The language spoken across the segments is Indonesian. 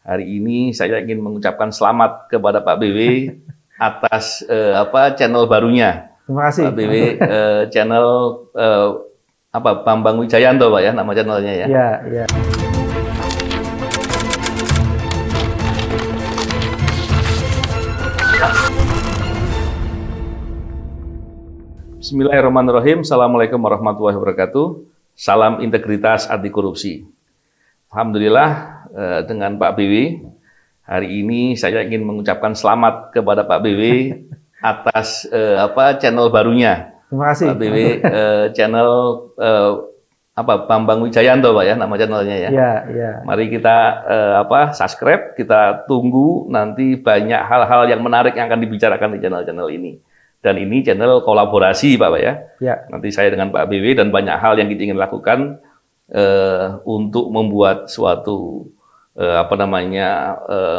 Hari ini saya ingin mengucapkan selamat kepada Pak BW atas channel barunya. Terima kasih. Pak BW channel Bambang Wijayanto Pak ya nama channelnya ya. Iya, iya. Bismillahirrahmanirrahim. Assalamualaikum warahmatullahi wabarakatuh. Salam integritas anti korupsi. Alhamdulillah dengan Pak BW hari ini saya ingin mengucapkan selamat kepada Pak BW atas channel barunya. Terima kasih. Pak BW channel Bambang Wijayanto Pak ya nama channelnya ya. Iya, iya. Mari kita subscribe, kita tunggu nanti banyak hal-hal yang menarik yang akan dibicarakan di channel-channel ini. Dan ini channel kolaborasi Pak ya. Ya. Nanti saya dengan Pak BW dan banyak hal yang kita ingin lakukan untuk membuat suatu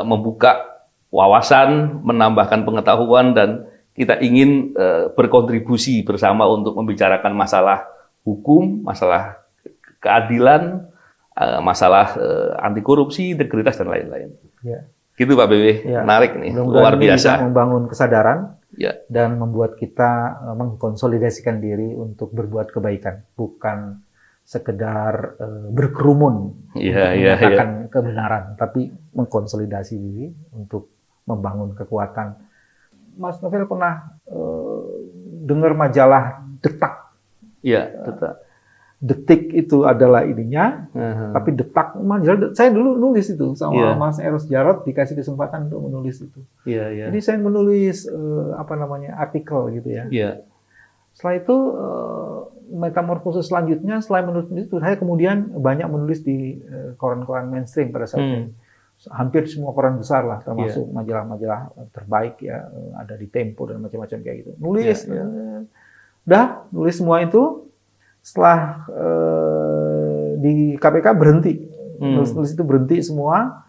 membuka wawasan, menambahkan pengetahuan dan kita ingin berkontribusi bersama untuk membicarakan masalah hukum, masalah keadilan, masalah anti korupsi, integritas dan lain-lain. Ya. Gitu Pak BW, ya. Menarik nih, luar biasa. Bisa membangun kesadaran ya. Dan membuat kita mengkonsolidasikan diri untuk berbuat kebaikan, bukan sekedar berkerumun menyatakan kebenaran, tapi mengkonsolidasi diri untuk membangun kekuatan. Mas Novel pernah dengar majalah Detak? Iya, Detak. Detik itu adalah ininya, tapi Detak majalah. Saya dulu nulis itu sama Mas Eros Jarot, dikasih kesempatan untuk menulis itu. Jadi saya menulis artikel gitu ya. Setelah itu metamorfosis selanjutnya, selain menulis itu, saya kemudian banyak menulis di koran-koran mainstream pada saat itu. Hampir semua koran besar lah, termasuk majalah-majalah terbaik ya, ada di Tempo dan macam-macam kayak gitu. Nulis, nulis semua itu. Setelah di KPK berhenti, nulis itu berhenti semua.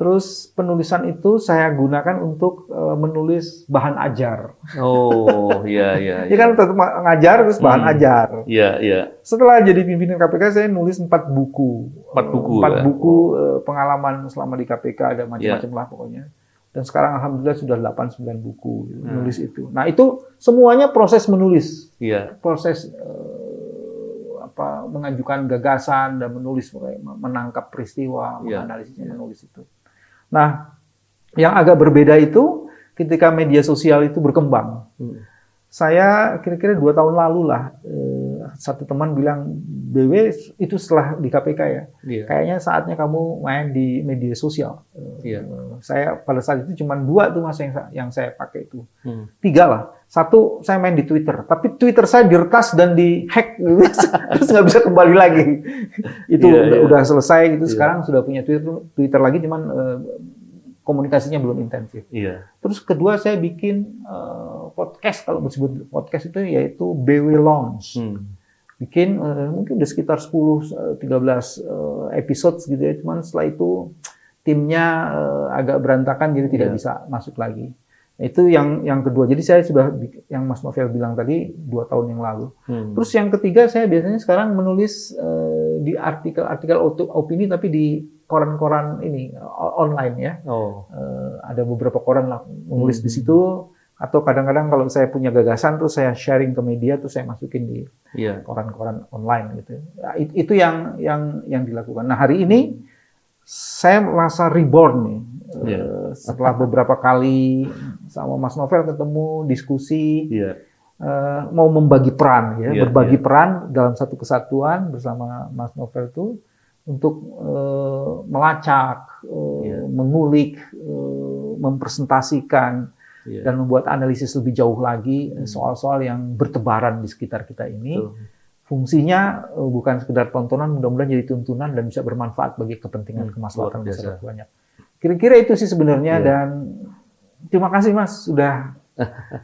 Terus penulisan itu saya gunakan untuk menulis bahan ajar. Oh, iya. Ini kan tetap ngajar terus bahan ajar. Iya. Setelah jadi pimpinan KPK saya nulis 4 buku. 4 buku. 4 buku pengalaman selama di KPK, ada macam-macam lah pokoknya. Dan sekarang alhamdulillah sudah 8-9 buku nulis itu. Nah, itu semuanya proses menulis. Proses mengajukan gagasan dan menulis, menangkap peristiwa, menganalisisnya, menulis itu. Nah, yang agak berbeda itu ketika media sosial itu berkembang. Saya kira-kira 2 tahun lalu lah, satu teman bilang, BW itu setelah di KPK ya, kayaknya saatnya kamu main di media sosial. Saya pada saat itu cuma 2 tuh Mas yang saya pakai itu. 3 lah. 1 saya main di Twitter, tapi Twitter saya diretas dan dihack, terus nggak bisa kembali lagi. Itu udah selesai gitu. Sekarang sudah punya Twitter lagi, cuman komunikasinya belum intensif. Terus kedua saya bikin podcast, kalau disebut podcast itu yaitu BW Launch. Bikin mungkin udah sekitar 10-13 episode gitu ya, cuman setelah itu timnya agak berantakan jadi tidak bisa masuk lagi. Itu yang kedua. Jadi saya sudah, yang Mas Novel bilang tadi, 2 tahun yang lalu. Terus yang ketiga, saya biasanya sekarang menulis di artikel opini, tapi di koran-koran ini online ya. Ada beberapa koran lah menulis di situ. Atau kadang-kadang kalau saya punya gagasan, terus saya sharing ke media, terus saya masukin di koran-koran online gitu. Itu yang dilakukan. Nah, hari ini saya merasa reborn nih. Setelah beberapa kali sama Mas Novel ketemu, diskusi, mau membagi peran, berbagi peran dalam satu kesatuan bersama Mas Novel itu untuk melacak, mengulik, mempresentasikan, dan membuat analisis lebih jauh lagi soal-soal yang bertebaran di sekitar kita ini. Fungsinya bukan sekedar tontonan, mudah-mudahan jadi tuntunan dan bisa bermanfaat bagi kepentingan kemaslahatan masyarakat banyak. Kira-kira itu sih sebenarnya, dan terima kasih Mas sudah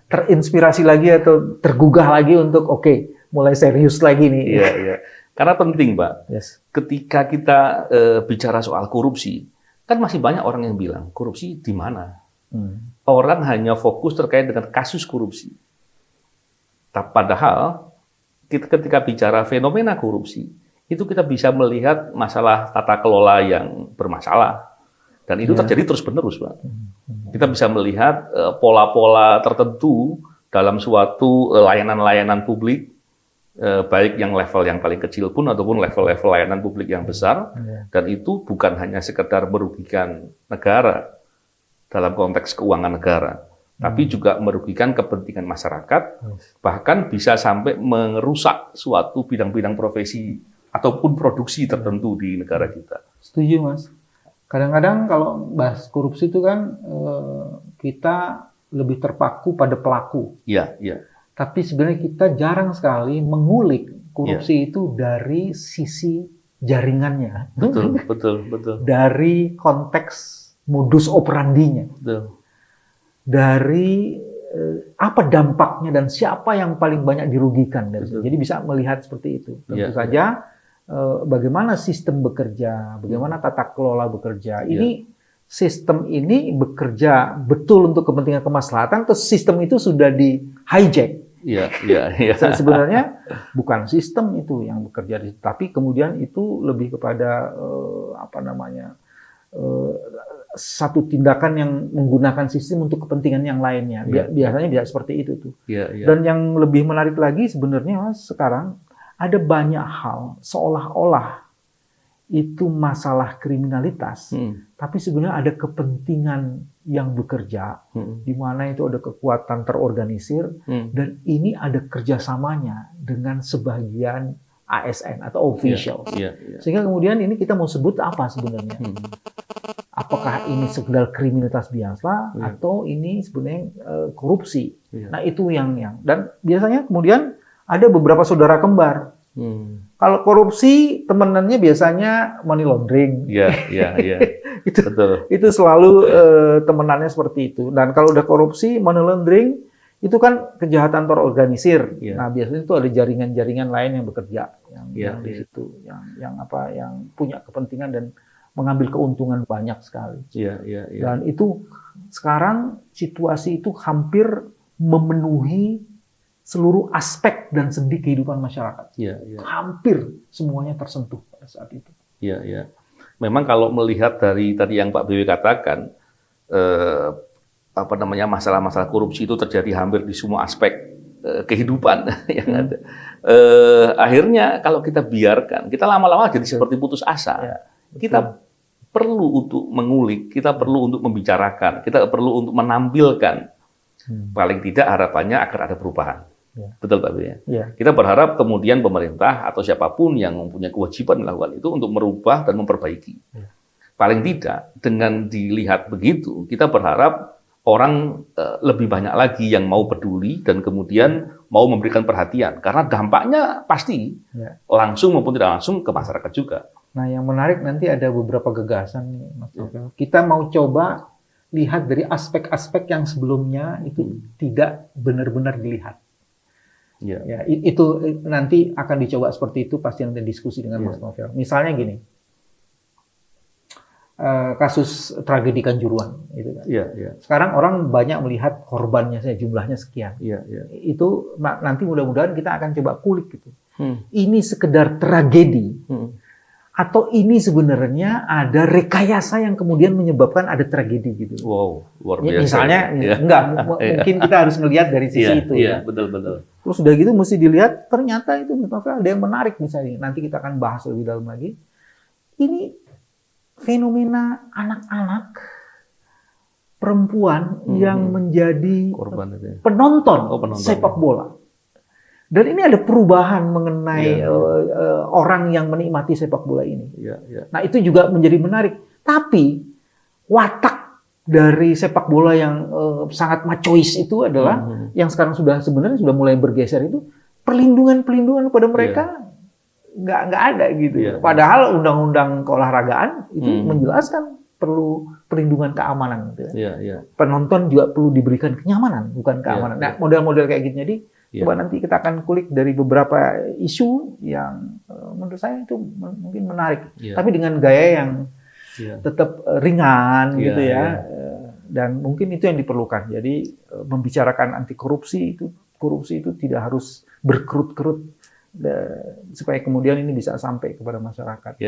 terinspirasi lagi atau tergugah lagi untuk mulai serius lagi nih. Karena penting Pak, ketika kita bicara soal korupsi, kan masih banyak orang yang bilang korupsi di mana? Orang hanya fokus terkait dengan kasus korupsi. Padahal ketika bicara fenomena korupsi, itu kita bisa melihat masalah tata kelola yang bermasalah, Dan itu terjadi terus-menerus, Pak. Kita bisa melihat pola-pola tertentu dalam suatu layanan-layanan publik, baik yang level yang paling kecil pun ataupun level-level layanan publik yang besar, dan itu bukan hanya sekedar merugikan negara dalam konteks keuangan negara, tapi juga merugikan kepentingan masyarakat, bahkan bisa sampai merusak suatu bidang-bidang profesi ataupun produksi tertentu di negara kita. Setuju, Mas. Kadang-kadang kalau bahas korupsi itu kan kita lebih terpaku pada pelaku. Iya, iya. Tapi sebenarnya kita jarang sekali mengulik korupsi itu dari sisi jaringannya. Betul, betul, betul. Dari konteks modus operandinya. Betul. Dari apa dampaknya dan siapa yang paling banyak dirugikan dari situ. Jadi bisa melihat seperti itu. Tentu saja bagaimana sistem bekerja, bagaimana tata kelola bekerja. Ini sistem ini bekerja betul untuk kepentingan kemaslahatan, atau sistem itu sudah di hijack. Iya, iya, iya. Sebenarnya bukan sistem itu yang bekerja, tapi kemudian itu lebih kepada satu tindakan yang menggunakan sistem untuk kepentingan yang lainnya. Biasanya bisa seperti itu tuh. Dan yang lebih menarik lagi sebenarnya, Mas, sekarang ada banyak hal seolah-olah itu masalah kriminalitas, tapi sebenarnya ada kepentingan yang bekerja, di mana itu ada kekuatan terorganisir, dan ini ada kerjasamanya dengan sebagian ASN atau official. Sehingga kemudian ini kita mau sebut apa sebenarnya? Apakah ini sekedar kriminalitas biasa atau ini sebenarnya korupsi? Nah itu yang dan biasanya kemudian ada beberapa saudara kembar. Kalau korupsi temenannya biasanya money laundering. Iya. Itu selalu temenannya seperti itu. Dan kalau udah korupsi, money laundering itu kan kejahatan terorganisir. Nah biasanya itu ada jaringan-jaringan lain yang bekerja yang di situ, yang punya kepentingan dan mengambil keuntungan banyak sekali. Dan itu sekarang situasi itu hampir memenuhi seluruh aspek dan sendi kehidupan masyarakat. Hampir semuanya tersentuh pada saat itu. Memang kalau melihat dari tadi yang Pak BW katakan, masalah-masalah korupsi itu terjadi hampir di semua aspek kehidupan yang ada. Akhirnya kalau kita biarkan, kita lama-lama jadi seperti putus asa. Kita perlu untuk mengulik, kita perlu untuk membicarakan, kita perlu untuk menampilkan. Paling tidak harapannya agar ada perubahan. Betul Pak ya. Kita berharap kemudian pemerintah atau siapapun yang mempunyai kewajiban melakukan itu untuk merubah dan memperbaiki. Paling tidak dengan dilihat begitu, kita berharap orang lebih banyak lagi yang mau peduli dan kemudian mau memberikan perhatian, karena dampaknya pasti langsung maupun tidak langsung ke masyarakat juga. Nah yang menarik nanti ada beberapa gagasan nih, Mas Novel. Kita mau coba lihat dari aspek-aspek yang sebelumnya itu tidak benar-benar dilihat. Itu nanti akan dicoba seperti itu, pasti nanti diskusi dengan Mas Novel. Misalnya gini, kasus tragedi Kanjuruhan, gitu kan. Sekarang orang banyak melihat korbannya saya jumlahnya sekian. Itu nanti mudah-mudahan kita akan coba kulik gitu. Ini sekedar tragedi. Atau ini sebenarnya ada rekayasa yang kemudian menyebabkan ada tragedi gitu. Wow, luar biasa. Misalnya, mungkin kita harus melihat dari sisi itu. Betul. Terus udah gitu mesti dilihat, ternyata itu ada yang menarik misalnya. Nanti kita akan bahas lebih dalam lagi. Ini fenomena anak-anak perempuan yang menjadi penonton sepak bola. Dan ini ada perubahan mengenai orang yang menikmati sepak bola ini. Nah itu juga menjadi menarik. Tapi watak dari sepak bola yang sangat machois itu adalah yang sekarang sebenarnya sudah mulai bergeser itu perlindungan kepada mereka nggak ada gitu. Padahal undang-undang keolahragaan itu menjelaskan perlu perlindungan keamanan. Gitu. Penonton juga perlu diberikan kenyamanan, bukan keamanan. Nah model-model kayak gitu jadi. Coba nanti kita akan kulik dari beberapa isu yang menurut saya itu mungkin menarik, tapi dengan gaya yang tetap ringan gitu ya. Dan mungkin itu yang diperlukan. Jadi membicarakan anti korupsi itu tidak harus berkerut-kerut supaya kemudian ini bisa sampai kepada masyarakat.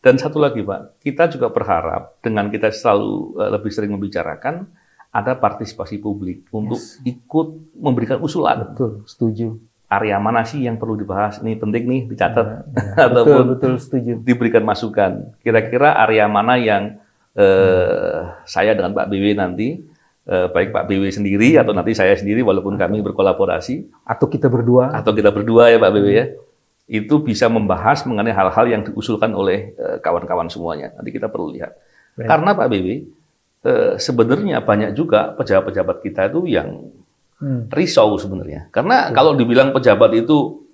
Dan satu lagi Pak, kita juga berharap dengan kita selalu lebih sering membicarakan, ada partisipasi publik untuk ikut memberikan usulan. Betul, setuju. Area mana sih yang perlu dibahas? Ini penting nih dicatat, ataupun betul, setuju. Diberikan masukan. Kira-kira area mana yang saya dengan Pak BW nanti, baik Pak BW sendiri atau nanti saya sendiri, walaupun kami berkolaborasi, atau kita berdua ya Pak BW ya, itu bisa membahas mengenai hal-hal yang diusulkan oleh kawan-kawan semuanya. Nanti kita perlu lihat. Baik. Karena Pak BW, sebenarnya banyak juga pejabat-pejabat kita itu yang risau sebenarnya. Karena kalau dibilang pejabat itu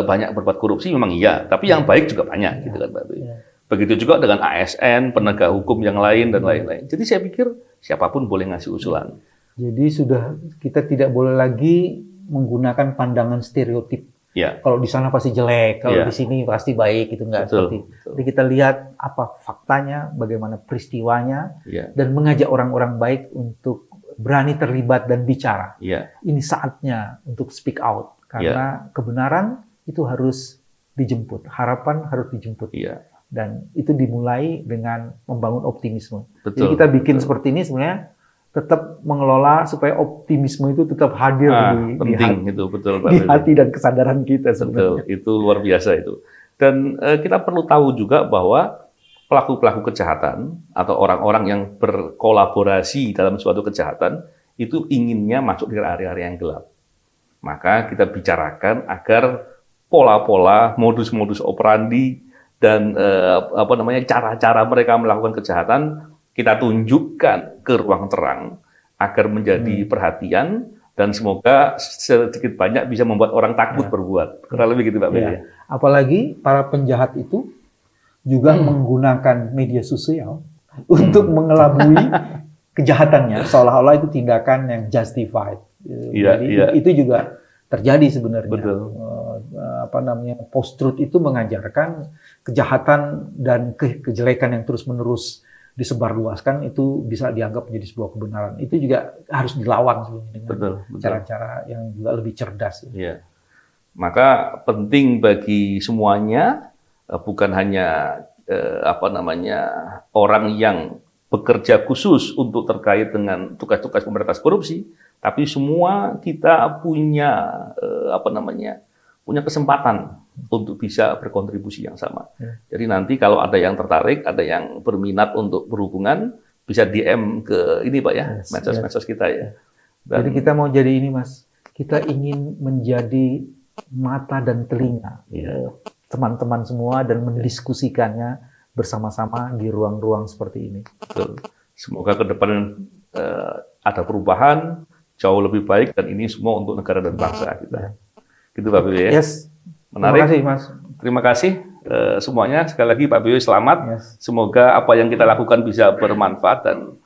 banyak berbuat korupsi, memang iya. Tapi yang baik juga banyak, gitu kan Pak BW. Begitu juga dengan ASN, penegak hukum yang lain, dan lain-lain. Jadi saya pikir siapapun boleh ngasih usulan. Jadi sudah kita tidak boleh lagi menggunakan pandangan stereotip. Ya. Kalau di sana pasti jelek, kalau di sini pasti baik, itu enggak seperti itu. Jadi kita lihat apa faktanya, bagaimana peristiwanya, dan mengajak orang-orang baik untuk berani terlibat dan bicara. Ini saatnya untuk speak out, karena kebenaran itu harus dijemput, harapan harus dijemput. Dan itu dimulai dengan membangun optimisme. Jadi kita bikin seperti ini sebenarnya tetap mengelola supaya optimisme itu tetap hadir di hati, itu betul Pak di hati dan kesadaran kita sebenarnya. Betul, itu luar biasa itu. Dan kita perlu tahu juga bahwa pelaku-pelaku kejahatan atau orang-orang yang berkolaborasi dalam suatu kejahatan itu inginnya masuk di area-area yang gelap. Maka kita bicarakan agar pola-pola, modus-modus operandi dan cara-cara mereka melakukan kejahatan kita tunjukkan ke ruang terang agar menjadi perhatian dan semoga sedikit banyak bisa membuat orang takut berbuat. Kurang lebih gitu Pak BW. Apalagi para penjahat itu juga menggunakan media sosial untuk mengelabui kejahatannya, seolah-olah itu tindakan yang justified. Jadi itu juga terjadi sebenarnya. Betul. Post-truth itu mengajarkan kejahatan dan kejelekan yang terus-menerus disebarluaskan itu bisa dianggap menjadi sebuah kebenaran. Itu juga harus dilawan sebenarnya dengan cara-cara yang juga lebih cerdas. Maka penting bagi semuanya, bukan hanya orang yang bekerja khusus untuk terkait dengan tugas-tugas pemberantasan korupsi, tapi semua kita punya punya kesempatan untuk bisa berkontribusi yang sama. Jadi nanti kalau ada yang tertarik, ada yang berminat untuk berhubungan, bisa DM ke ini Pak ya, medsos-medsos kita ya. Jadi kita mau jadi ini Mas, kita ingin menjadi mata dan telinga teman-teman semua dan mendiskusikannya bersama-sama di ruang-ruang seperti ini. Betul. Semoga ke depan ada perubahan jauh lebih baik dan ini semua untuk negara dan bangsa kita. Gitu Pak BW ya. Menarik. Terima kasih Mas. Terima kasih semuanya. Sekali lagi Pak BW selamat. Semoga apa yang kita lakukan bisa bermanfaat dan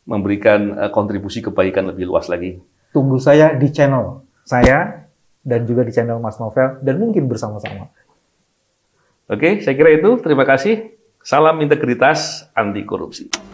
memberikan kontribusi kebaikan lebih luas lagi. Tunggu saya di channel saya dan juga di channel Mas Novel dan mungkin bersama-sama. Oke, saya kira itu. Terima kasih. Salam integritas anti korupsi.